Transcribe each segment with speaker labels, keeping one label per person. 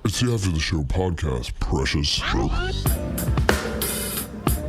Speaker 1: It's the After the Show podcast, precious.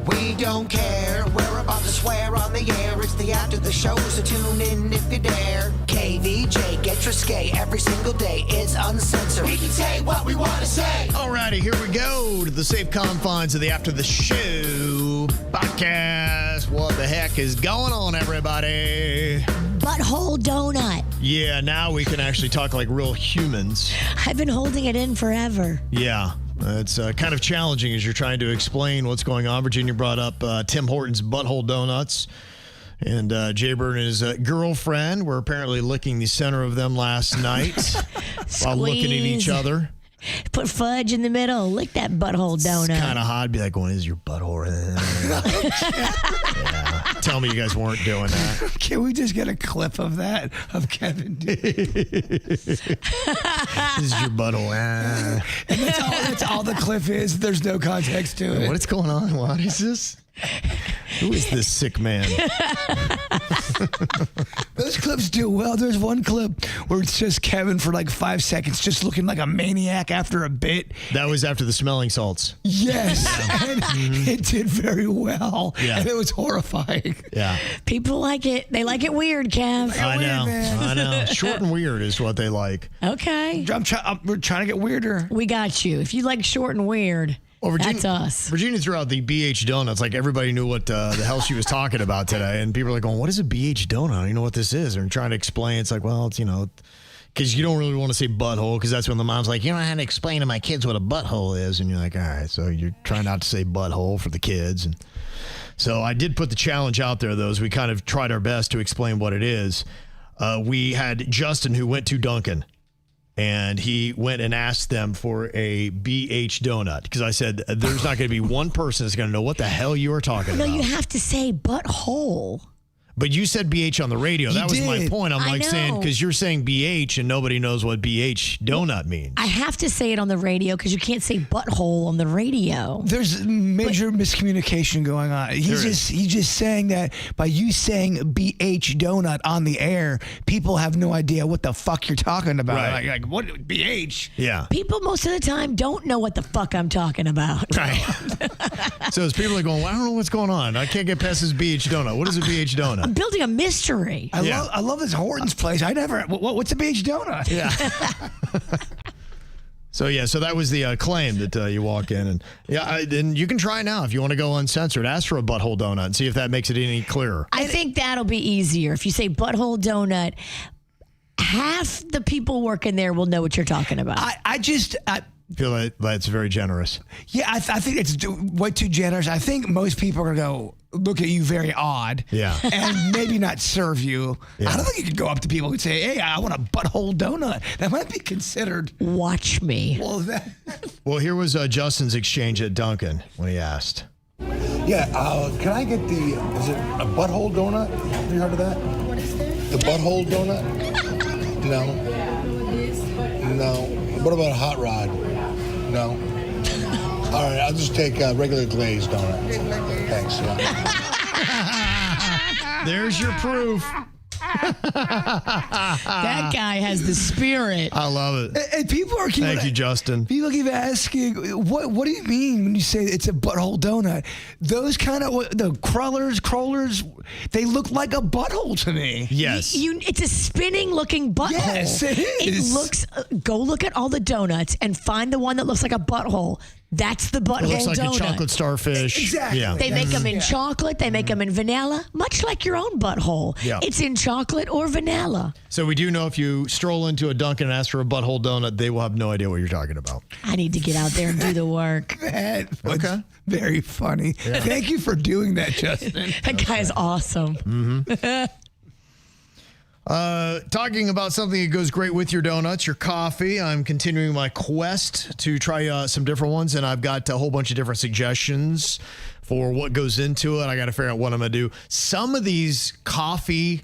Speaker 2: We don't care. We're about to swear on the air. It's the After the Show, so tune in if you dare. KVJ, get your skate every single day. It's uncensored. We can say what we want to say.
Speaker 3: Alrighty, here we go to the safe confines of the After the Show podcast. What the heck is going on, everybody?
Speaker 4: Butthole donut.
Speaker 3: Yeah, now we can actually talk like real humans.
Speaker 4: I've been holding it in forever.
Speaker 3: Yeah. It's kind of challenging as you're trying to explain what's going on. Virginia brought up Tim Hortons butthole donuts. And Jaybird and his girlfriend were apparently licking the center of them last night while looking at each other.
Speaker 4: Put fudge in the middle. Lick that butthole donut.
Speaker 3: It's kind of hot. Be like, "What is your butthole?" Yeah. Tell me you guys weren't doing that.
Speaker 5: Can we just get a clip of that, of Kevin?
Speaker 3: This is your butthole.
Speaker 5: And that's all the clip is. There's no context to it.
Speaker 3: What is going on? What is this? Who is this sick man?
Speaker 5: Those clips do well. There's one clip where it's just Kevin for like 5 seconds just looking like a maniac after a bit.
Speaker 3: That was after the smelling salts.
Speaker 5: Yes. And it did very well.
Speaker 3: Yeah.
Speaker 5: And it was horrifying.
Speaker 3: Yeah.
Speaker 4: People like it. They like it weird, Kev.
Speaker 3: I know. Short and weird is what they like.
Speaker 4: Okay.
Speaker 5: We're trying to get weirder.
Speaker 4: We got you. If you like short and weird,
Speaker 3: well,
Speaker 4: that's us.
Speaker 3: Virginia threw out the BH donuts. Like everybody knew what the hell she was talking about today. And people are like going, "What is a BH donut? I don't know what this is." And trying to explain. It's like, well, it's, because you don't really want to say butthole because that's when the mom's like, "You don't know how to explain to my kids what a butthole is." And you're like, all right. So you're trying not to say butthole for the kids. And so I did put the challenge out there, though, as we kind of tried our best to explain what it is. We had Justin who went to Dunkin. And he went and asked them for a BH donut because I said, there's not going to be one person that's going to know what the hell you are talking about.
Speaker 4: No, you have to say butthole.
Speaker 3: But you said BH on the radio. That was my point. I'm like saying, because you're saying BH and nobody knows what BH donut means.
Speaker 4: I have to say it on the radio because you can't say butthole on the radio.
Speaker 5: There's major miscommunication going on. He's just saying that by you saying BH donut on the air, people have no idea what the fuck you're talking about.
Speaker 3: Right.
Speaker 5: Like what BH?
Speaker 3: Yeah.
Speaker 4: People most of the time don't know what the fuck I'm talking about.
Speaker 3: Right. So as people are going, well, I don't know what's going on. I can't get past this BH donut. What is a BH donut?
Speaker 4: I'm building a mystery.
Speaker 5: I love this Hortons place. I never. What's a BH donut?
Speaker 3: Yeah. So that was the claim that you walk in and and you can try now if you want to go uncensored. Ask for a butthole donut and see if that makes it any clearer.
Speaker 4: I think that'll be easier if you say butthole donut. Half the people working there will know what you're talking about.
Speaker 5: I
Speaker 3: feel like that's very generous.
Speaker 5: Yeah, I think it's way too generous. I think most people are going to go look at you very odd.
Speaker 3: Yeah.
Speaker 5: And maybe not serve you. Yeah. I don't think you could go up to people and say, "Hey, I want a butthole donut." That might be considered.
Speaker 4: Watch me.
Speaker 3: Well, here was Justin's exchange at Dunkin' when he asked.
Speaker 6: Yeah, can I get is it a butthole donut? Have you heard of that? What is this? The butthole donut? No. What about a hot rod? No. All right, I'll just take a regular glazed donut. Thanks. Yeah.
Speaker 3: There's your proof.
Speaker 4: That guy has the spirit.
Speaker 3: I love it.
Speaker 5: And people are
Speaker 3: Thank you, Justin.
Speaker 5: People keep asking, what do you mean when you say it's a butthole donut? Those kind of the crawlers, they look like a butthole to me.
Speaker 3: Yes.
Speaker 4: It's a spinning looking butthole.
Speaker 5: Yes, it is.
Speaker 4: It looks. Go look at all the donuts and find the one that looks like a butthole. That's the butthole donut.
Speaker 3: It looks like a chocolate starfish.
Speaker 5: Exactly.
Speaker 3: Yeah.
Speaker 4: They make them in chocolate. They make them in vanilla, much like your own butthole.
Speaker 3: Yeah.
Speaker 4: It's in chocolate or vanilla.
Speaker 3: So we do know if you stroll into a Dunkin' and ask for a butthole donut, they will have no idea what you're talking about.
Speaker 4: I need to get out there and do the work.
Speaker 5: That was very funny. Yeah. Thank you for doing that, Justin.
Speaker 4: That guy is awesome.
Speaker 3: Mm-hmm. Talking about something that goes great with your donuts, your coffee. I'm continuing my quest to try some different ones, and I've got a whole bunch of different suggestions for what goes into it. I got to figure out what I'm going to do. Some of these coffee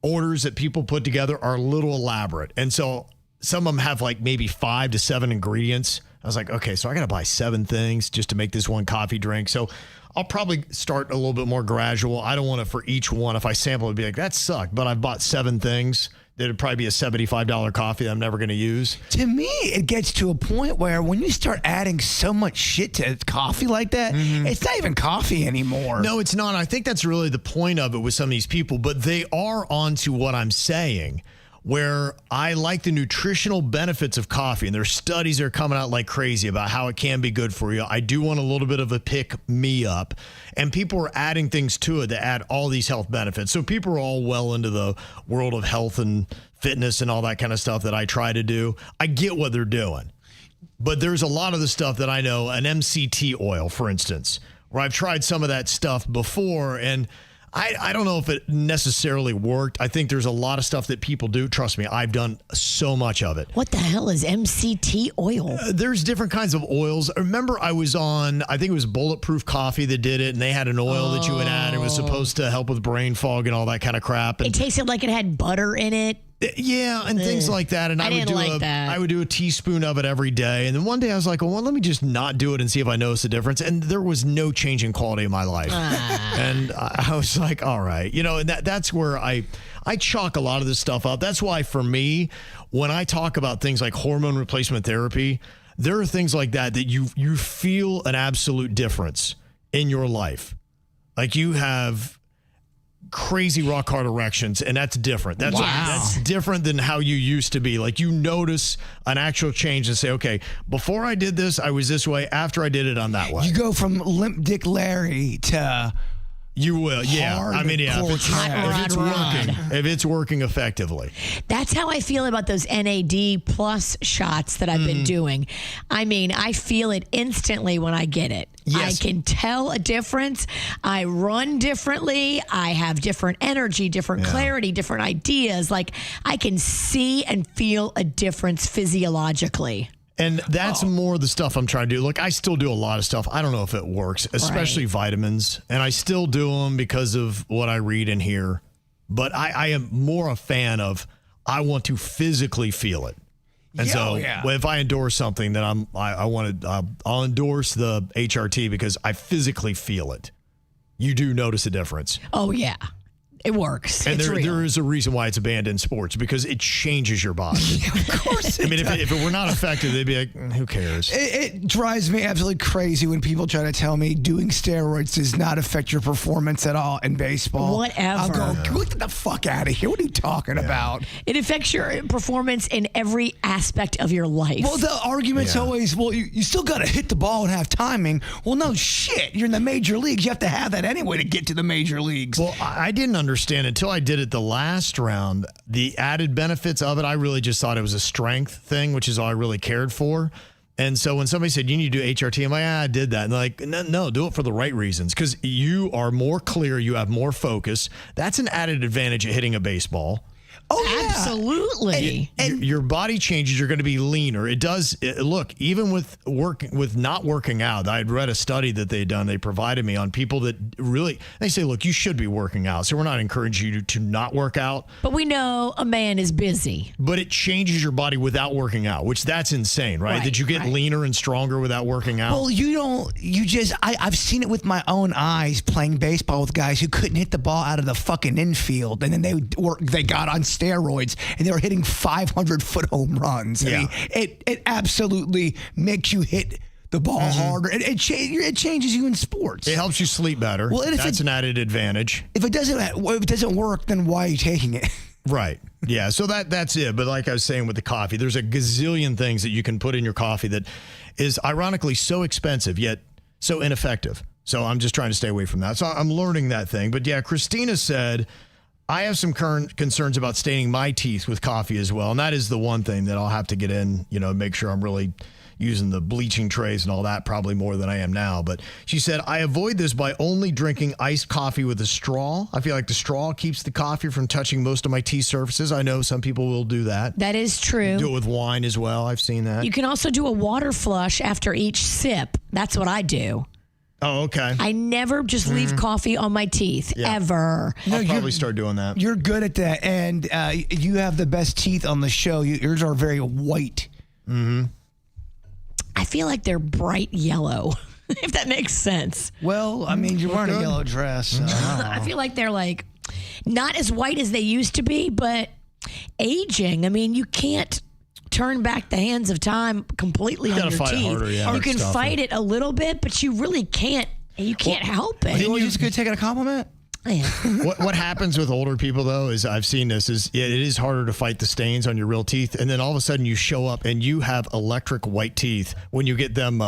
Speaker 3: orders that people put together are a little elaborate, and so some of them have like maybe 5 to 7 ingredients. I was like, okay, so I got to buy 7 things just to make this one coffee drink. So I'll probably start a little bit more gradual. I don't want to, for each one, if I sample it, be like, that sucked. But I've bought 7 things. that'd probably be a $75 coffee that I'm never going to use.
Speaker 5: To me, it gets to a point where when you start adding so much shit to coffee like that, it's not even coffee anymore.
Speaker 3: No, it's not. I think that's really the point of it with some of these people, but they are onto what I'm saying, where I like the nutritional benefits of coffee, and there's studies that are coming out like crazy about how it can be good for you. I do want a little bit of a pick me up, and people are adding things to it that add all these health benefits. So people are all well into the world of health and fitness and all that kind of stuff that I try to do. I get what they're doing, but there's a lot of the stuff that I know, an MCT oil, for instance, where I've tried some of that stuff before, and I don't know if it necessarily worked. I think there's a lot of stuff that people do. Trust me, I've done so much of it.
Speaker 4: What the hell is MCT oil?
Speaker 3: There's different kinds of oils. Remember, I was on, I think it was Bulletproof Coffee that did it, and they had an oil that you would add. It was supposed to help with brain fog and all that kind of crap. And
Speaker 4: it tasted like it had butter in it.
Speaker 3: Yeah, and things like that. And I would do a teaspoon of it every day. And then one day I was like, well, let me just not do it and see if I notice a difference. And there was no change in quality of my life. And I was like, all right. You know, and that's where I chalk a lot of this stuff up. That's why for me, when I talk about things like hormone replacement therapy, there are things like that you feel an absolute difference in your life. Like you have crazy rock hard erections, and that's different. That's different than how you used to be. Like you notice an actual change and say, okay, before I did this, I was this way. After I did it, I'm that way.
Speaker 5: You go from Limp Dick Larry to
Speaker 3: you will, yeah. I mean, yeah. If it's working effectively.
Speaker 4: That's how I feel about those NAD plus shots that I've been doing. I mean, I feel it instantly when I get it.
Speaker 3: Yes.
Speaker 4: I can tell a difference. I run differently. I have different energy, different clarity, different ideas. Like I can see and feel a difference physiologically.
Speaker 3: And that's more the stuff I'm trying to do. Look, I still do a lot of stuff. I don't know if it works, especially vitamins. And I still do them because of what I read and hear. But I am more a fan of I want to physically feel it. And if I endorse something, then I'll endorse the HRT because I physically feel it. You do notice a difference.
Speaker 4: Oh, yeah. It works.
Speaker 3: And
Speaker 4: it's real.
Speaker 3: there is a reason why it's banned in sports because it changes your body.
Speaker 5: Of course.
Speaker 3: I mean, if it were not effective, they'd be like, who cares?
Speaker 5: It drives me absolutely crazy when people try to tell me doing steroids does not affect your performance at all in baseball.
Speaker 4: Whatever.
Speaker 5: I'll go, get the fuck out of here. What are you talking about?
Speaker 4: It affects your performance in every aspect of your life.
Speaker 5: Well, the argument's always, well, you still got to hit the ball and have timing. Well, no shit. You're in the major leagues. You have to have that anyway to get to the major leagues.
Speaker 3: Well, I didn't understand until I did it the last round, the added benefits of it. I really just thought it was a strength thing, which is all I really cared for. And so when somebody said, you need to do HRT, I'm like, I did that. And they're like, no, do it for the right reasons. Because you are more clear, you have more focus. That's an added advantage of hitting a baseball.
Speaker 5: Oh, yeah.
Speaker 4: Absolutely.
Speaker 3: And your body changes. You're going to be leaner. It does. Look, even with not working out, I'd read a study that they'd done. They provided me on people that really, they say, look, you should be working out. So we're not encouraging you to not work out.
Speaker 4: But we know a man is busy.
Speaker 3: But it changes your body without working out, which that's insane, right? Did you get leaner and stronger without working out?
Speaker 5: Well, I've seen it with my own eyes playing baseball with guys who couldn't hit the ball out of the fucking infield. And then they got on steroids and they were hitting 500-foot home runs. I mean, it absolutely makes you hit the ball harder. It changes you in sports.
Speaker 3: It helps you sleep better. Well, that's an added advantage.
Speaker 5: If it doesn't work, then why are you taking it?
Speaker 3: Right. Yeah. So that's it. But like I was saying with the coffee, there's a gazillion things that you can put in your coffee that is ironically so expensive yet so ineffective. So I'm just trying to stay away from that. So I'm learning that thing. But yeah, Christina said, I have some current concerns about staining my teeth with coffee as well. And that is the one thing that I'll have to get in, make sure I'm really using the bleaching trays and all that, probably more than I am now. But she said, I avoid this by only drinking iced coffee with a straw. I feel like the straw keeps the coffee from touching most of my teeth surfaces. I know some people will do that.
Speaker 4: That is true.
Speaker 3: Do it with wine as well. I've seen that.
Speaker 4: You can also do a water flush after each sip. That's what I do.
Speaker 3: Oh, okay.
Speaker 4: I never just leave coffee on my teeth, ever.
Speaker 3: I'll probably start doing that.
Speaker 5: You're good at that, and you have the best teeth on the show. Yours are very white.
Speaker 3: Mm-hmm.
Speaker 4: I feel like they're bright yellow, if that makes sense.
Speaker 5: Well, I mean, you're wearing a yellow dress. So
Speaker 4: I feel like they're like not as white as they used to be, but aging. I mean, you can't turn back the hands of time completely on your
Speaker 3: fight
Speaker 4: teeth.
Speaker 3: harder, yeah,
Speaker 4: you can fight it a little bit, but you really can't. You can't help it.
Speaker 5: You just gonna take it a compliment?
Speaker 4: Yeah.
Speaker 3: What happens with older people though is I've seen this is it is harder to fight the stains on your real teeth, and then all of a sudden you show up and you have electric white teeth when you get them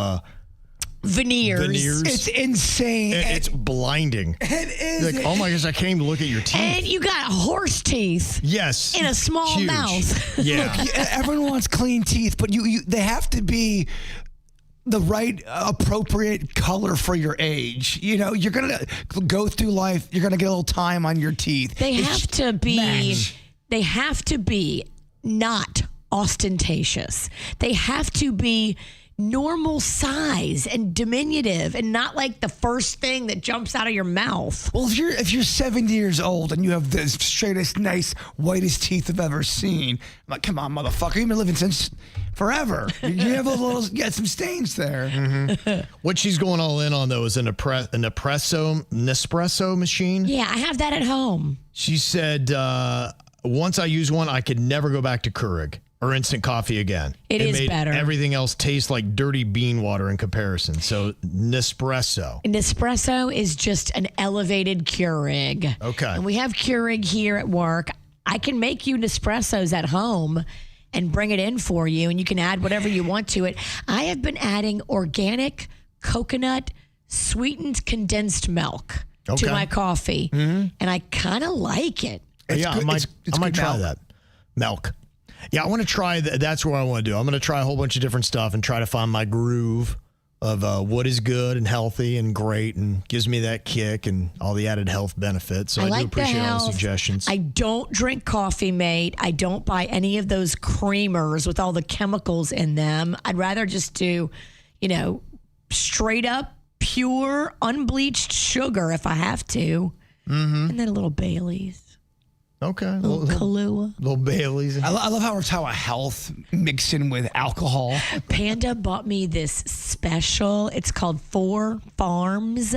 Speaker 4: Veneers.
Speaker 5: It's insane.
Speaker 3: It's blinding.
Speaker 5: It is.
Speaker 3: Like, oh my gosh, I can't even look at your teeth.
Speaker 4: And you got horse teeth.
Speaker 3: Yes.
Speaker 4: In a small
Speaker 3: Huge.
Speaker 4: mouth.
Speaker 3: Yeah.
Speaker 5: Everyone wants clean teeth, but they have to be the right appropriate color for your age. You know, you're going to go through life, you're going to get a little time on your teeth.
Speaker 4: They have to be not ostentatious. They have to be normal size and diminutive and not like the first thing that jumps out of your mouth.
Speaker 5: Well, if you're 70 years old and you have the straightest, nice, whitest teeth I've ever seen, I'm like, come on, motherfucker, you've been living since forever. You have some stains there.
Speaker 3: Mm-hmm. What she's going all in on though is an Nespresso machine.
Speaker 4: Yeah, I have that at home.
Speaker 3: She said once I use one, I could never go back to Keurig or instant coffee again.
Speaker 4: It is
Speaker 3: made
Speaker 4: better.
Speaker 3: Everything else tastes like dirty bean water in comparison. So Nespresso.
Speaker 4: Nespresso is just an elevated Keurig.
Speaker 3: Okay.
Speaker 4: And we have Keurig here at work. I can make you Nespressos at home and bring it in for you, and you can add whatever you want to it. I have been adding organic coconut sweetened condensed milk to my coffee, and I kind of like it.
Speaker 3: I might try that. Milk. Yeah, I want to try that. That's what I want to do. I'm going to try a whole bunch of different stuff and try to find my groove of what is good and healthy and great and gives me that kick and all the added health benefits. So I do appreciate all the suggestions.
Speaker 4: I don't drink coffee, mate. I don't buy any of those creamers with all the chemicals in them. I'd rather just do, straight up, pure, unbleached sugar if I have to. Mm-hmm. And then a little Bailey's.
Speaker 3: Okay.
Speaker 4: A little Kahlua.
Speaker 3: Little Bailey's.
Speaker 5: I love how we're talking about health mixing with alcohol.
Speaker 4: Panda bought me this special. It's called 4 Farms,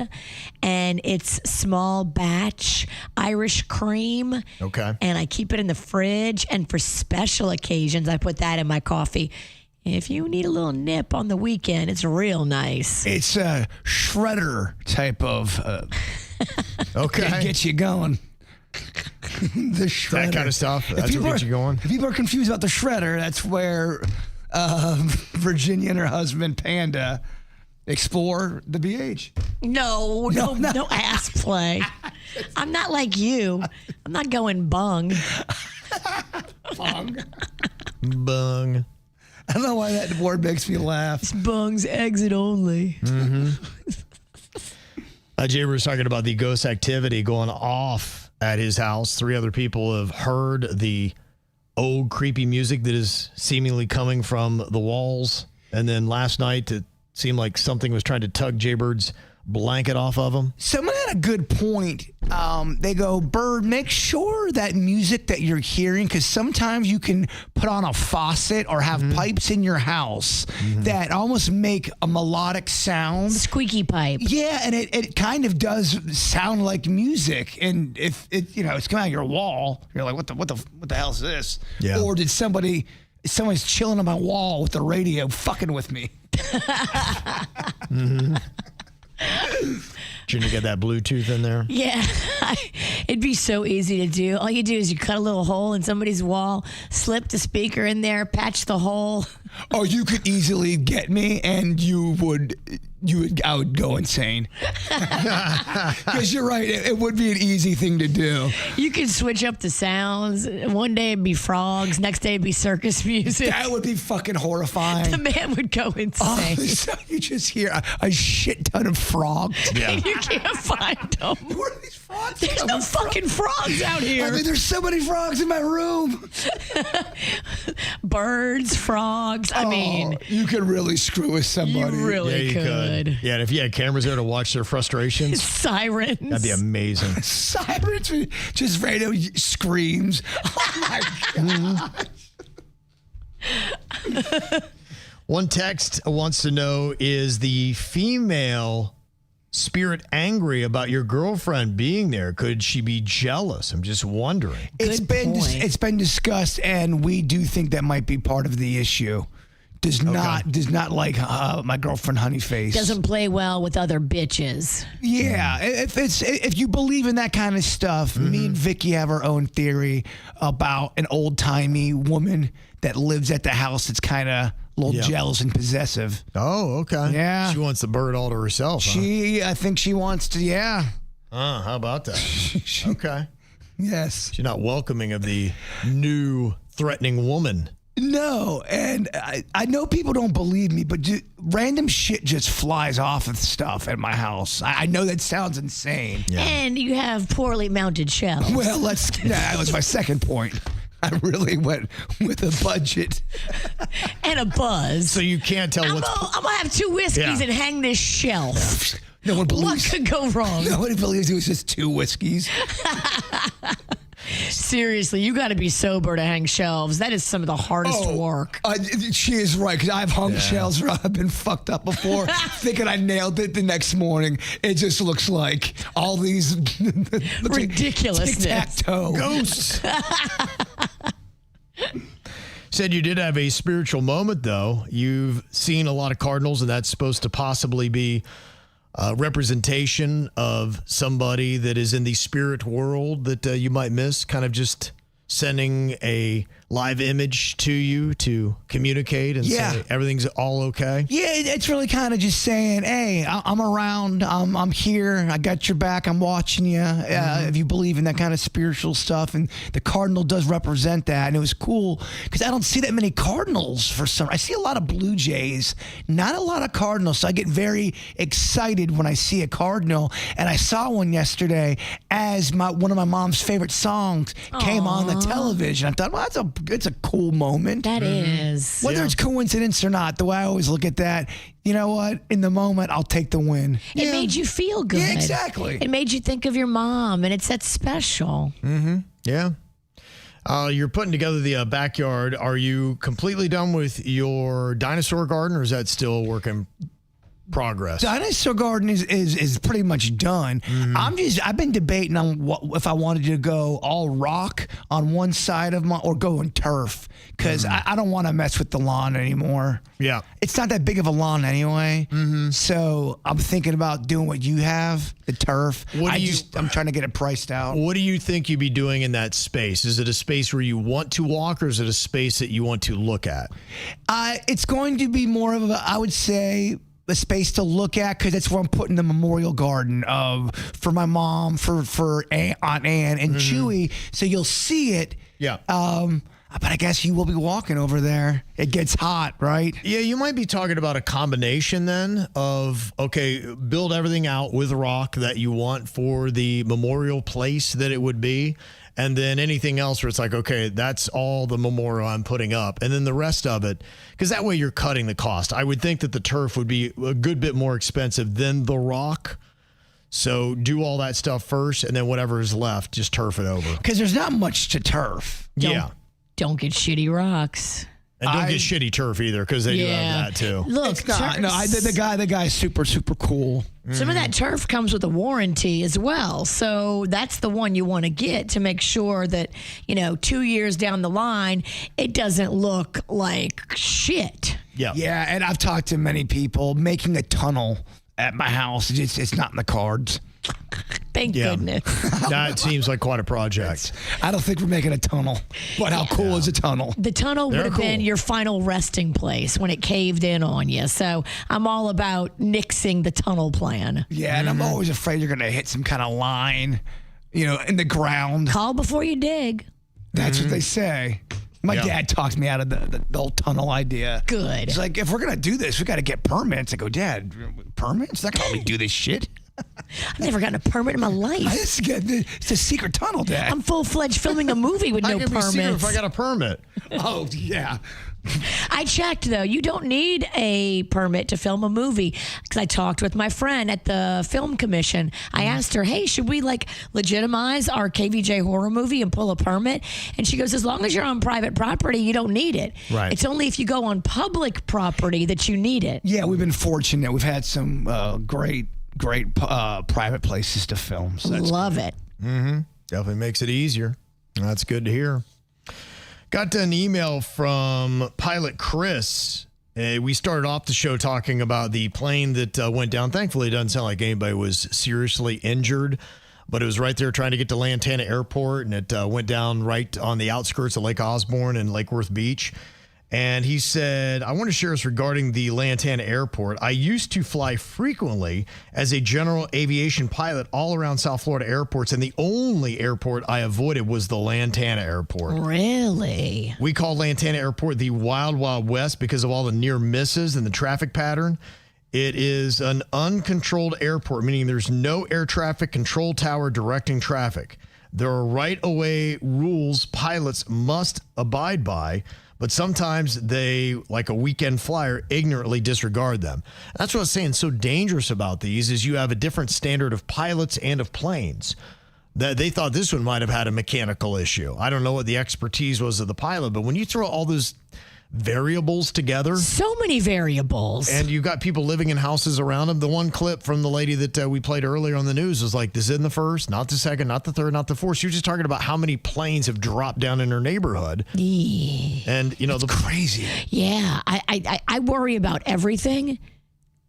Speaker 4: and it's small batch Irish cream.
Speaker 3: Okay.
Speaker 4: And I keep it in the fridge, and for special occasions, I put that in my coffee. If you need a little nip on the weekend, it's real nice.
Speaker 5: It's a shredder type of
Speaker 3: okay.
Speaker 5: Get you going. The shredder.
Speaker 3: That kind of stuff. That's what gets you going.
Speaker 5: If people are confused about the shredder, that's where Virginia and her husband, Panda, explore the BH.
Speaker 4: No ass play. I'm not like you. I'm not going bung.
Speaker 5: Bung.
Speaker 3: Bung.
Speaker 5: I don't know why that word makes me laugh.
Speaker 4: It's bung's exit only.
Speaker 3: Mm-hmm. Jay was talking about the ghost activity going off at his house. 3 other people have heard the old creepy music that is seemingly coming from the walls. And then last night, it seemed like something was trying to tug Jaybird's blanket off of him.
Speaker 5: Someone had a good point. They go, Bird, make sure that music that you're hearing, because sometimes you can put on a faucet or have pipes in your house that almost make a melodic sound.
Speaker 4: Squeaky pipe.
Speaker 5: Yeah, and it kind of does sound like music. And if it's coming out of your wall, you're like, what the hell is this?
Speaker 3: Yeah.
Speaker 5: Or did someone's chilling on my wall with the radio fucking with me?
Speaker 3: Shouldn't you get that Bluetooth in there?
Speaker 4: Yeah. It'd be so easy to do. All you do is you cut a little hole in somebody's wall, slip the speaker in there, patch the hole.
Speaker 5: Oh, you could easily get me, and I would go insane. Because you're right, it would be an easy thing to do.
Speaker 4: You could switch up the sounds. One day it'd be frogs, next day it'd be circus music.
Speaker 5: That would be fucking horrifying.
Speaker 4: The man would go insane.
Speaker 5: So you just hear a shit ton of frogs.
Speaker 3: Yeah.
Speaker 4: And you can't find them.
Speaker 5: Where are these frogs
Speaker 4: There's no
Speaker 5: coming from?
Speaker 4: fucking frogs out here.
Speaker 5: I mean, there's so many frogs in my room.
Speaker 4: Birds, frogs. I mean,
Speaker 5: you could really screw with somebody.
Speaker 4: you really
Speaker 3: you
Speaker 4: could.
Speaker 3: Yeah, and if you had cameras there to watch their frustrations,
Speaker 4: Sirens.
Speaker 3: that'd be amazing.
Speaker 5: Sirens, just radio screams. Oh my God.
Speaker 3: One text wants to know, is the female Spirit angry about your girlfriend being there? Could she be jealous? I'm just wondering.
Speaker 5: It's been discussed, and we do think that might be part of the issue. Does not like my girlfriend Honeyface.
Speaker 4: Doesn't play well with other bitches.
Speaker 5: Yeah, if you believe in that kind of stuff, me and Vicky have our own theory about an old timey woman that lives at the house that's kind of a little jealous and possessive.
Speaker 3: Oh, okay.
Speaker 5: Yeah,
Speaker 3: she wants the bird all to herself.
Speaker 5: I think she wants to. Yeah.
Speaker 3: How about that? Okay.
Speaker 5: Yes.
Speaker 3: She's not welcoming of the new threatening woman.
Speaker 5: No, and I know people don't believe me, but random shit just flies off of stuff at my house. I know that sounds insane.
Speaker 3: Yeah.
Speaker 4: And you have poorly mounted shelves.
Speaker 5: Well, that was my second point. I really went with a budget.
Speaker 4: And a buzz.
Speaker 3: So you can't tell
Speaker 4: I'm going to have 2 whiskeys and hang this shelf.
Speaker 5: No one believes.
Speaker 4: What could go wrong?
Speaker 5: Nobody believes it was just 2 whiskeys.
Speaker 4: Seriously, you got to be sober to hang shelves. That is some of the hardest work.
Speaker 5: She is right, because I've hung shelves where I've been fucked up before, thinking I nailed it the next morning. It just looks like all these
Speaker 4: ridiculousness.
Speaker 5: Tic-tac-toe.
Speaker 3: Ghosts. Said you did have a spiritual moment, though. You've seen a lot of cardinals, and that's supposed to possibly be representation of somebody that is in the spirit world that you might miss, kind of just sending a live image to you to communicate and say everything's all okay?
Speaker 5: Yeah, it's really kind of just saying, hey, I'm around, I'm here, I got your back, I'm watching you. If you believe in that kind of spiritual stuff, and the cardinal does represent that, and it was cool because I don't see that many cardinals for some. I see a lot of Blue Jays, not a lot of cardinals, so I get very excited when I see a cardinal, and I saw one yesterday as one of my mom's favorite songs came on the television. I thought, well, it's a cool moment.
Speaker 4: That is.
Speaker 5: Whether it's coincidence or not, the way I always look at that, you know what? In the moment, I'll take the win.
Speaker 4: It made you feel good.
Speaker 5: Yeah, exactly.
Speaker 4: It made you think of your mom, and it's that special.
Speaker 3: Mm-hmm. Yeah. You're putting together the backyard. Are you completely done with your dinosaur garden, or is that still a work in progress?
Speaker 5: Dinosaur garden is pretty much done. I've been debating on if I wanted to go all rock on one side of or go in turf, because I don't want to mess with the lawn anymore.
Speaker 3: Yeah.
Speaker 5: It's not that big of a lawn anyway. So I'm thinking about doing what you have, the turf. I'm trying to get it priced out.
Speaker 3: What do you think you'd be doing in that space? Is it a space where you want to walk, or is it a space that you want to look at?
Speaker 5: It's going to be more of I would say, a space to look at, because that's where I'm putting the memorial garden for my mom, for Aunt Ann and Chewy. So you'll see it. Yeah. But I guess you will be walking over there. It gets hot, right?
Speaker 3: Yeah, you might be talking about a combination then of, okay, build everything out with rock that you want for the memorial place that it would be. And then anything else where it's like, okay, that's all the memorial I'm putting up. And then the rest of it, because that way you're cutting the cost. I would think that the turf would be a good bit more expensive than the rock. So do all that stuff first, and then whatever is left, just turf it over.
Speaker 5: Because there's not much to turf.
Speaker 4: Don't get shitty rocks.
Speaker 3: And don't get shitty turf either, because they do have that too.
Speaker 4: Look,
Speaker 5: the guy's super, super cool.
Speaker 4: Some of that turf comes with a warranty as well. So that's the one you want to get to make sure that, 2 years down the line, it doesn't look like shit.
Speaker 3: Yeah.
Speaker 5: Yeah, and I've talked to many people. Making a tunnel at my house, it's not in the cards.
Speaker 4: Thank goodness.
Speaker 3: That seems like quite a project.
Speaker 5: I don't think we're making a tunnel. But how cool is a tunnel?
Speaker 4: The tunnel would have been your final resting place when it caved in on you. So I'm all about nixing the tunnel plan.
Speaker 5: Yeah, and I'm always afraid you're going to hit some kind of line, in the ground.
Speaker 4: Call before you dig.
Speaker 5: That's what they say. My dad talked me out of the whole tunnel idea.
Speaker 4: Good.
Speaker 5: He's like, if we're going to do this, we got to get permits. I go, Dad, permits? That's not how we do this shit.
Speaker 4: I've never gotten a permit in my life.
Speaker 5: It's a secret tunnel, Dad.
Speaker 4: I'm full-fledged filming a movie with no permits.
Speaker 3: If I got a permit.
Speaker 5: Oh, yeah.
Speaker 4: I checked, though. You don't need a permit to film a movie, because I talked with my friend at the film commission. I asked her, hey, should we legitimize our KVJ horror movie and pull a permit? And she goes, as long as you're on private property, you don't need it.
Speaker 3: Right.
Speaker 4: It's only if you go on public property that you need it.
Speaker 5: Yeah, we've been fortunate. We've had some great great private places to film. So that's
Speaker 4: Love it.
Speaker 3: Definitely makes it easier. That's good to hear. Got an email from pilot Chris. We started off the show talking about the plane that went down. Thankfully, it doesn't sound like anybody was seriously injured, but it was right there trying to get to Lantana Airport, and it went down right on the outskirts of Lake Osborne and Lake Worth Beach. And he said, I want to share this regarding the Lantana Airport. I used to fly frequently as a general aviation pilot all around South Florida airports, and the only airport I avoided was the Lantana Airport.
Speaker 4: Really?
Speaker 3: We call Lantana Airport the Wild Wild West because of all the near misses and the traffic pattern. It is an uncontrolled airport, meaning there's no air traffic control tower directing traffic. There are right-of-way rules pilots must abide by, but sometimes they, like a weekend flyer, ignorantly disregard them. That's what I was saying. So dangerous about these is you have a different standard of pilots and of planes. That they thought this one might have had a mechanical issue. I don't know what the expertise was of the pilot, but when you throw all those variables together,
Speaker 4: So many variables.
Speaker 3: and you've got people living in houses around them. The one clip from the lady that we played earlier on the news was like, this isn't the first, not the second, not the third, not the fourth. She was just talking about how many planes have dropped down in her neighborhood. And, you know, the
Speaker 5: crazy.
Speaker 4: Yeah, I worry about everything.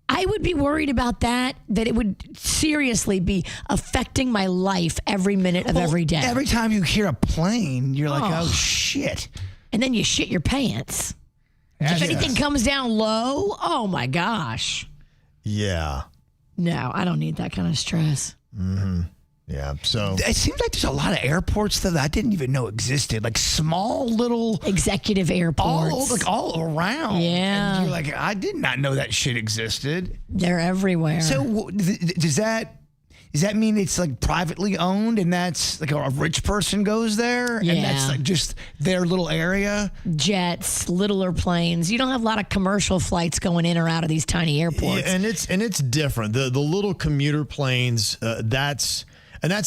Speaker 4: I would be worried about that it would seriously be affecting my life every minute of every day.
Speaker 5: Every time you hear a plane, you're like, oh shit.
Speaker 4: And then you shit your pants. If anything comes down low, oh my gosh.
Speaker 3: Yeah.
Speaker 4: No, I don't need that kind of stress.
Speaker 3: Yeah. So
Speaker 5: It seems like there's a lot of airports that I didn't even know existed, like small little
Speaker 4: Executive airports.
Speaker 5: all around.
Speaker 4: Yeah.
Speaker 5: And you're like, I did not know that shit existed.
Speaker 4: They're everywhere.
Speaker 5: So does that mean it's like privately owned and that's like a rich person goes there and that's
Speaker 4: Yeah.
Speaker 5: like just their little area?
Speaker 4: Jets, littler planes. You don't have a lot of commercial flights going in or out of these tiny airports.
Speaker 3: yeah, and it's different. The little commuter planes, that's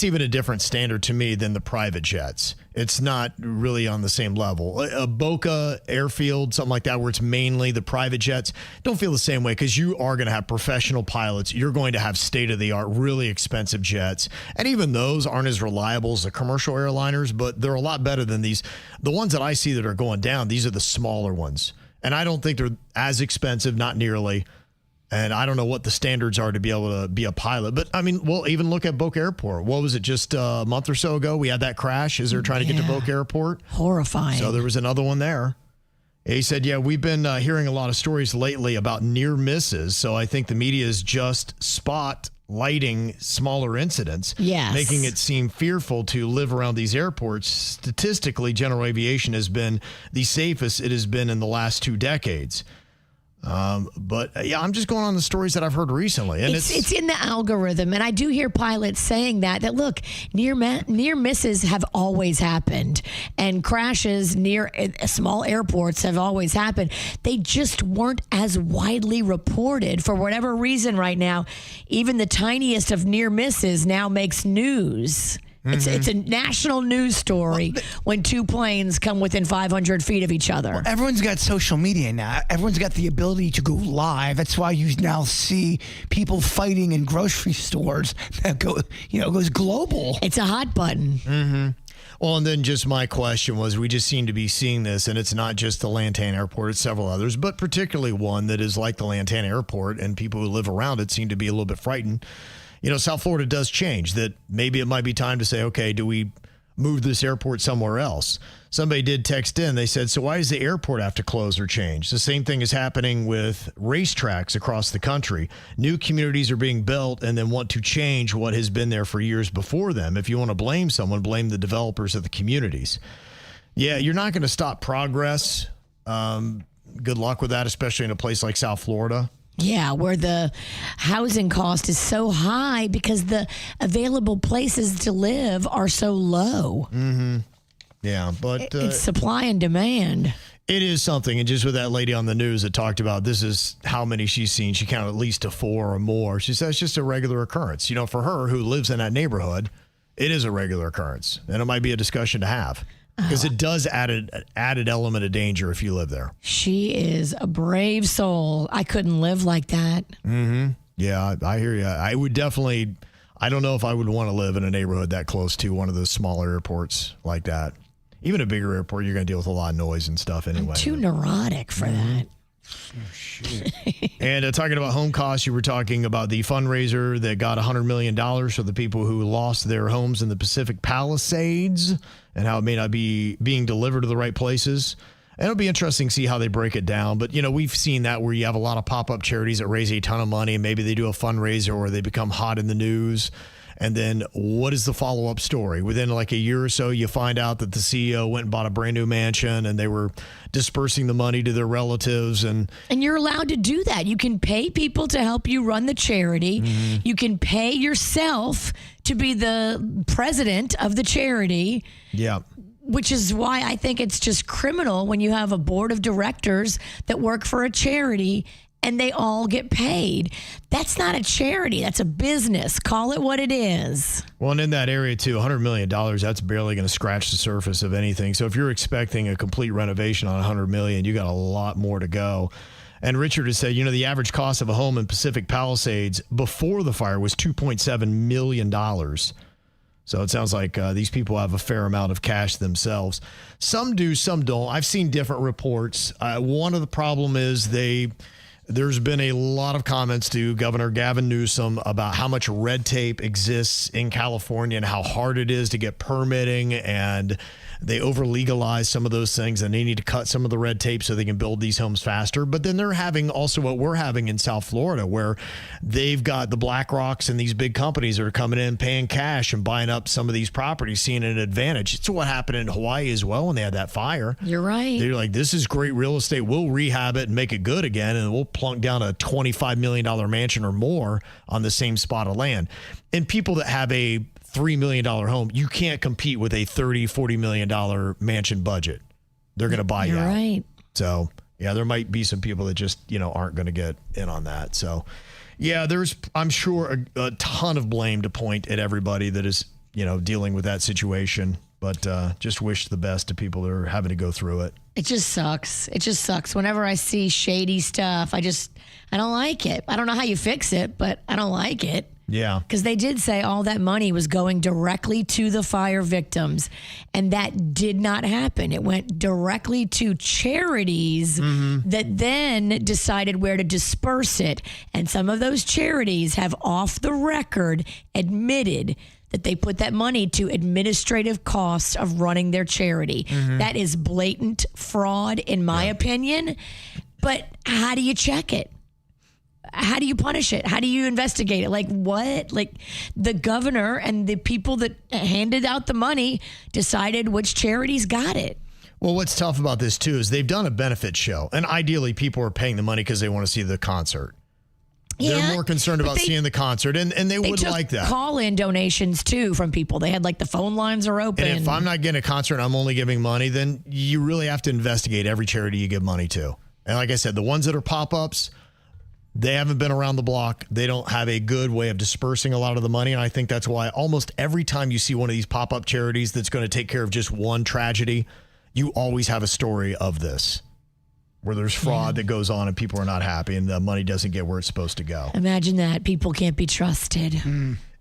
Speaker 3: even a different standard to me than the private jets. It's not really on the same level. A Boca airfield, something like that, where it's mainly the private jets, don't feel the same way because you are going to have professional pilots. You're going to have state-of-the-art, really expensive jets. And even those aren't as reliable as the commercial airliners, but they're a lot better than these. The ones that I see that are going down, these are the smaller ones. And I don't think they're as expensive, not nearly. And I don't know what the standards are to be able to be a pilot. But, I mean, well, even look at Boca Airport. What was it, just a month or so ago? We had that crash as they're trying to get to Boca Airport.
Speaker 4: Horrifying.
Speaker 3: So there was another one there. He said, yeah, we've been hearing a lot of stories lately about near misses. So I think the media is just spotlighting smaller incidents,
Speaker 4: Yes.
Speaker 3: making it seem fearful to live around these airports. Statistically, general aviation has been the safest it has been in the last 2 decades. But yeah, I'm just going on the stories that I've heard recently, and
Speaker 4: it's in the algorithm, and I do hear pilots saying that look, near misses have always happened, and crashes near small airports have always happened. They just weren't as widely reported for whatever reason. Right now, even the tiniest of near misses now makes news. It's a national news story when 2 planes come within 500 feet of each other.
Speaker 5: Everyone's got social media now. Everyone's got the ability to go live. That's why you now see people fighting in grocery stores that goes global.
Speaker 4: It's a hot button.
Speaker 3: Well, and then just my question was, we just seem to be seeing this, and it's not just the Lantana Airport, it's several others, but particularly one that is like the Lantana Airport, and people who live around it seem to be a little bit frightened. You know, South Florida does change, that maybe it might be time to say, okay, do we move this airport somewhere else? Somebody did text in. They said, so why does the airport have to close or change? The same thing is happening with racetracks across the country. New communities are being built and then want to change what has been there for years before them. If you want to blame someone, blame the developers of the communities. Yeah, you're not going to stop progress. Good luck with that, especially in a place like South Florida.
Speaker 4: Yeah, where the housing cost is so high because the available places to live are so low.
Speaker 3: Yeah, but
Speaker 4: It's supply and demand.
Speaker 3: it is something. And just with that lady on the news that talked about this is how many she's seen. She counted at least to 4 or more. She says it's just a regular occurrence. You know, for her who lives in that neighborhood, it is a regular occurrence. And it might be a discussion to have because it does add an added element of danger if you live there.
Speaker 4: She is a brave soul. I couldn't live like that.
Speaker 3: Yeah, I hear you. I would definitely, I don't know if I would want to live in a neighborhood that close to one of those smaller airports like that. Even a bigger airport, you're going to deal with a lot of noise and stuff anyway.
Speaker 4: I'm too neurotic for that.
Speaker 3: And talking about home costs, you were talking about the fundraiser that got $100 million for the people who lost their homes in the Pacific Palisades and how it may not be being delivered to the right places. And it'll be interesting to see how they break it down. But, you know, we've seen that where you have a lot of pop-up charities that raise a ton of money and maybe they do a fundraiser or they become hot in the news. And then what is the follow-up story? Within like a year or so, you find out that the CEO went and bought a brand new mansion and they were dispersing the money to their relatives. And
Speaker 4: you're allowed to do that. You can pay people to help you run the charity.
Speaker 3: Mm-hmm.
Speaker 4: You can pay yourself to be the president of the charity.
Speaker 3: yeah.
Speaker 4: Which is why I think it's just criminal when you have a board of directors that work for a charity and they all get paid. That's not a charity. That's a business. Call it what it is.
Speaker 3: Well, and in that area, too, $100 million, that's barely going to scratch the surface of anything. So if you're expecting a complete renovation on $100 million, you got a lot more to go. And Richard has said, you know, the average cost of a home in Pacific Palisades before the fire was $2.7 million. So it sounds like these people have a fair amount of cash themselves. Some do, some don't. I've seen different reports. One of the problem is there's been a lot of comments to Governor Gavin Newsom about how much red tape exists in California and how hard it is to get permitting, and they over-legalize some of those things and they need to cut some of the red tape so they can build these homes faster. But then they're having also what we're having in South Florida, where they've got the BlackRocks and these big companies that are coming in paying cash and buying up some of these properties, seeing an advantage. It's what happened in Hawaii as well when they had that fire.
Speaker 4: You're right.
Speaker 3: They're like, this is great real estate. We'll rehab it and make it good again, and we'll plunk down a $25 million mansion or more on the same spot of land. And people that have a $3 million home, you can't compete with a $30-40 million mansion budget. They're going to buy you
Speaker 4: You're
Speaker 3: out.
Speaker 4: right.
Speaker 3: So, yeah, there might be some people that just, you know, aren't going to get in on that. So, yeah, there's, I'm sure, a ton of blame to point at everybody that is, you know, dealing with that situation. But just wish the best to people that are having to go through it.
Speaker 4: It just sucks. It just sucks. Whenever I see shady stuff, I don't like it. I don't know how you fix it, but I don't like it.
Speaker 3: Yeah.
Speaker 4: Because they did say all that money was going directly to the fire victims, and that did not happen. It went directly to charities that then decided where to disperse it. And some of those charities have off the record admitted that they put that money to administrative costs of running their charity. That is blatant fraud, in my opinion. But how do you check it? How do you punish it? How do you investigate it? Like what? Like the governor and the people that handed out the money decided which charities got it.
Speaker 3: Well, what's tough about this, too, is they've done a benefit show. And ideally, people are paying the money because they want to see the concert. They're more concerned about seeing the concert, and they would
Speaker 4: took
Speaker 3: like that.
Speaker 4: Call-in donations, too, from people. They had, like, the phone lines are open.
Speaker 3: And if I'm not getting a concert and I'm only giving money, then you really have to investigate every charity you give money to. And like I said, the ones that are pop-ups, they haven't been around the block. They don't have a good way of dispersing a lot of the money. And I think that's why almost every time you see one of these pop-up charities that's going to take care of just one tragedy, you always have a story of this, where there's fraud that goes on and people are not happy and the money doesn't get where it's supposed to go.
Speaker 4: Imagine that. People can't be trusted.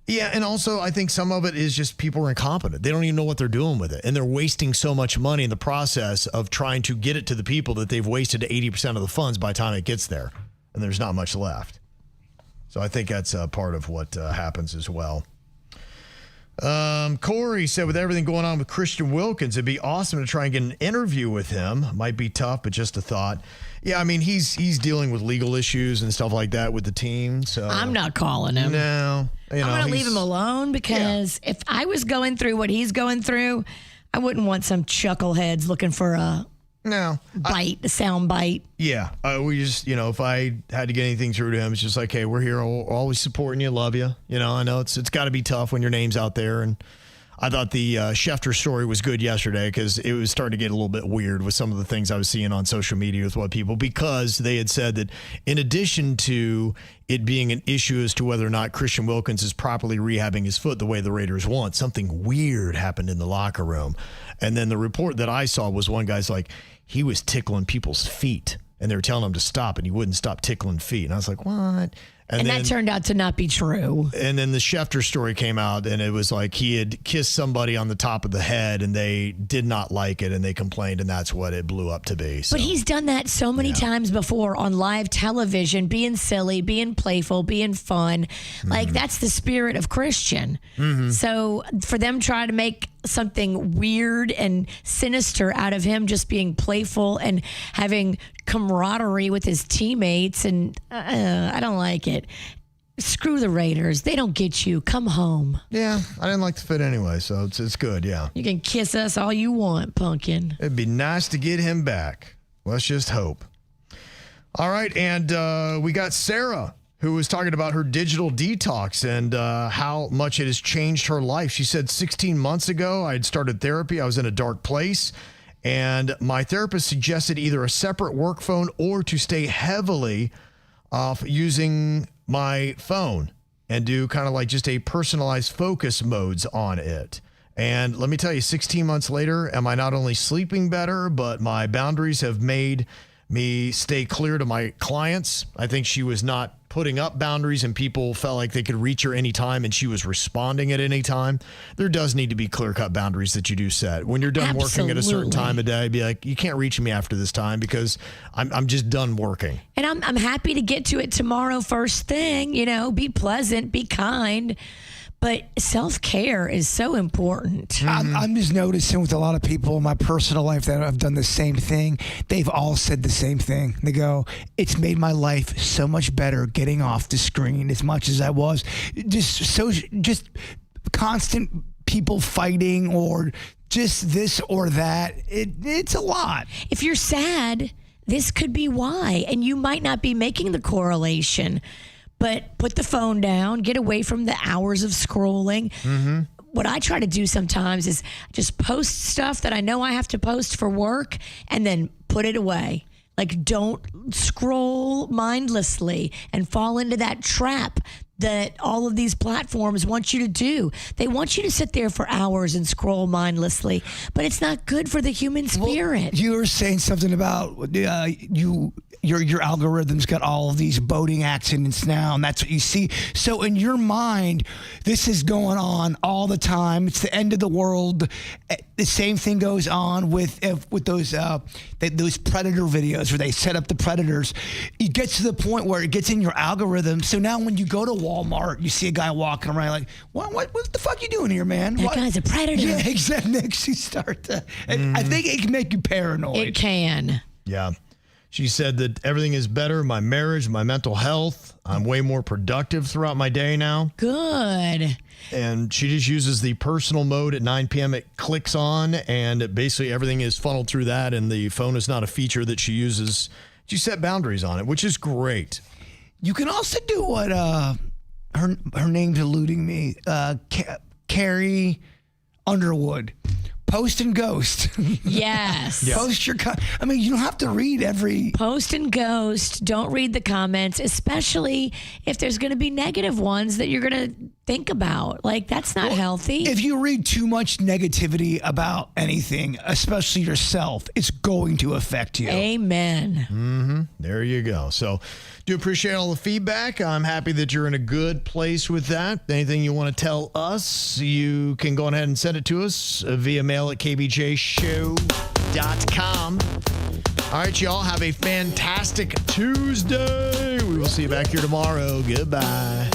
Speaker 3: Yeah, and also I think some of it is just people are incompetent. They don't even know what they're doing with it. And they're wasting so much money in the process of trying to get it to the people that they've wasted 80% of the funds by the time it gets there. And there's not much left. So I think that's part of what happens as well. Corey said, with everything going on with Christian Wilkins, it'd be awesome to try and get an interview with him. Might be tough, but just a thought. Yeah, I mean, he's dealing with legal issues and stuff like that with the team. So
Speaker 4: I'm not calling him.
Speaker 3: No.
Speaker 4: I'm going to leave him alone because if I was going through what he's going through, I wouldn't want some chuckleheads looking for a sound bite.
Speaker 3: Yeah. We just, if I had to get anything through to him, it's just like, hey, we're here. We're always supporting you. Love you. I know it's got to be tough when your name's out there. And I thought the Schefter story was good yesterday because it was starting to get a little bit weird with some of the things I was seeing on social media with what people, because they had said that in addition to it being an issue as to whether or not Christian Wilkins is properly rehabbing his foot the way the Raiders want, something weird happened in the locker room. And then the report that I saw was one guy's like, he was tickling people's feet and they were telling him to stop and he wouldn't stop tickling feet. And I was like, what?
Speaker 4: And that turned out to not be true.
Speaker 3: And then the Schefter story came out, and it was like he had kissed somebody on the top of the head, and they did not like it, and they complained, and that's what it blew up to be. So.
Speaker 4: But he's done that so many times before on live television, being silly, being playful, being fun. Like, that's the spirit of Christian. So for them trying to make something weird and sinister out of him just being playful and having camaraderie with his teammates, and I don't like it. Screw the Raiders. They don't get you. Come home.
Speaker 3: Yeah, I didn't like the fit anyway, so it's good, yeah.
Speaker 4: You can kiss us all you want, pumpkin.
Speaker 3: It'd be nice to get him back. Let's just hope. All right, and we got Sarah, who was talking about her digital detox and how much it has changed her life. She said 16 months ago, I had started therapy. I was in a dark place, and my therapist suggested either a separate work phone or to stay heavily off using my phone and do kind of like just a personalized focus modes on it. And let me tell you, 16 months later, am I not only sleeping better, but my boundaries have made me stay clear to my clients. I think she was not putting up boundaries and people felt like they could reach her anytime and she was responding at any time. There does need to be clear-cut boundaries that you do set. When you're done working at a certain time of day, be like, you can't reach me after this time because I'm just done working.
Speaker 4: And I'm happy to get to it tomorrow first thing, be pleasant, be kind. But self-care is so important.
Speaker 5: I'm just noticing with a lot of people in my personal life that have done the same thing. They've all said the same thing. They go, it's made my life so much better getting off the screen as much as I was. Just constant people fighting or just this or that. It's a lot.
Speaker 4: If you're sad, this could be why. And you might not be making the correlation. But put the phone down, get away from the hours of scrolling. What I try to do sometimes is just post stuff that I know I have to post for work and then put it away. Like, don't scroll mindlessly and fall into that trap that all of these platforms want you to do. They want you to sit there for hours and scroll mindlessly, but it's not good for the human spirit.
Speaker 5: Well, you were saying something about your algorithm's got all of these boating accidents now, and that's what you see. So in your mind, this is going on all the time. It's the end of the world. The same thing goes on with those predator videos where they set up the predators. It gets to the point where it gets in your algorithm. So now when you go to Walmart, you see a guy walking around like, what the fuck you doing here, man?
Speaker 4: That guy's a predator.
Speaker 5: Yeah, exactly. Next you start to, I think it can make you paranoid.
Speaker 4: It can.
Speaker 3: Yeah. She said that everything is better. My marriage, my mental health. I'm way more productive throughout my day now.
Speaker 4: Good.
Speaker 3: And she just uses the personal mode at 9 p.m. It clicks on, and basically everything is funneled through that, and the phone is not a feature that she uses. She set boundaries on it, which is great.
Speaker 5: You can also do what her name's eluding me. Carrie Underwood. Post and ghost.
Speaker 4: Yes.
Speaker 5: Post your you don't have to read every.
Speaker 4: Post and ghost. Don't read the comments, especially if there's going to be negative ones that you're going to think about. Like, that's not healthy.
Speaker 5: If you read too much negativity about anything, especially yourself, it's going to affect you.
Speaker 4: Amen.
Speaker 3: There you go. So do appreciate all the feedback. I'm happy that you're in a good place with that. Anything you want to tell us, you can go ahead and send it to us via mail at kvjshow.com. All right, y'all, have a fantastic Tuesday. We will see you back here tomorrow. Goodbye.